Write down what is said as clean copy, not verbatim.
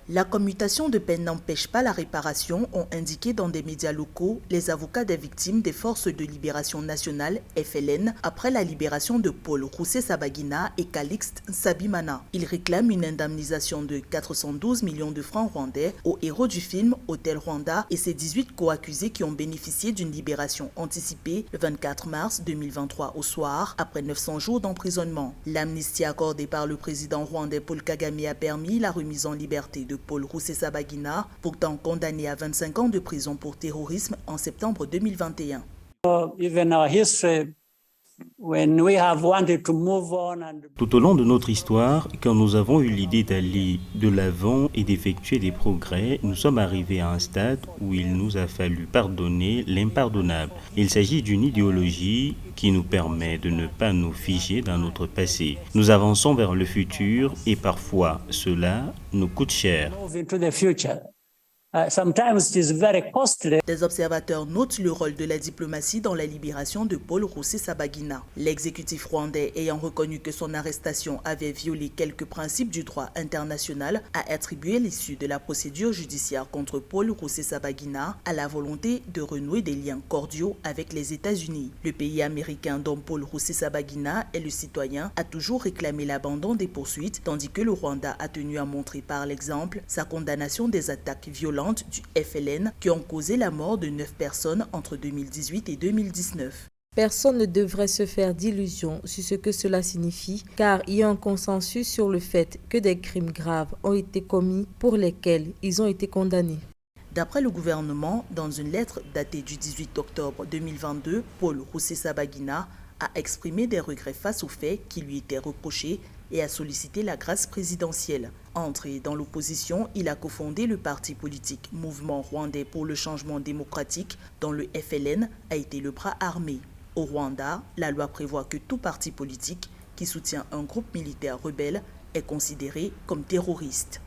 La commutation de peine n'empêche pas la réparation, ont indiqué dans des médias locaux les avocats des victimes des Forces de Libération Nationale (FLN) après la libération de Paul Rusesabagina et Calixte Nsabimana. Ils réclament une indemnisation de 412 millions de francs rwandais aux héros du film Hôtel Rwanda et ses 18 co-accusés qui ont bénéficié d'une libération anticipée le 24 mars 2023 au soir, après 900 jours d'emprisonnement. L'amnistie accordée par le président rwandais Paul Kagame a permis la remise en liberté de Paul Rusesabagina, pourtant condamné à 25 ans de prison pour terrorisme en septembre 2021. Tout au long de notre histoire, quand nous avons eu l'idée d'aller de l'avant et d'effectuer des progrès, nous sommes arrivés à un stade où il nous a fallu pardonner l'impardonnable. Il s'agit d'une idéologie qui nous permet de ne pas nous figer dans notre passé. Nous avançons vers le futur et parfois cela nous coûte cher. Des observateurs notent le rôle de la diplomatie dans la libération de Paul Rusesabagina. L'exécutif rwandais ayant reconnu que son arrestation avait violé quelques principes du droit international a attribué l'issue de la procédure judiciaire contre Paul Rusesabagina à la volonté de renouer des liens cordiaux avec les États-Unis. Le pays américain dont Paul Rusesabagina est le citoyen a toujours réclamé l'abandon des poursuites, tandis que le Rwanda a tenu à montrer par l'exemple sa condamnation des attaques violentes du FLN qui ont causé la mort de 9 personnes entre 2018 et 2019. Personne ne devrait se faire d'illusions sur ce que cela signifie, car il y a un consensus sur le fait que des crimes graves ont été commis pour lesquels ils ont été condamnés. D'après le gouvernement, dans une lettre datée du 18 octobre 2022, Paul Rusesabagina a exprimé des regrets face aux faits qui lui étaient reprochés et a sollicité la grâce présidentielle. Entré dans l'opposition, il a cofondé le parti politique Mouvement Rwandais pour le changement démocratique, dont le FLN a été le bras armé. Au Rwanda, la loi prévoit que tout parti politique qui soutient un groupe militaire rebelle est considéré comme terroriste.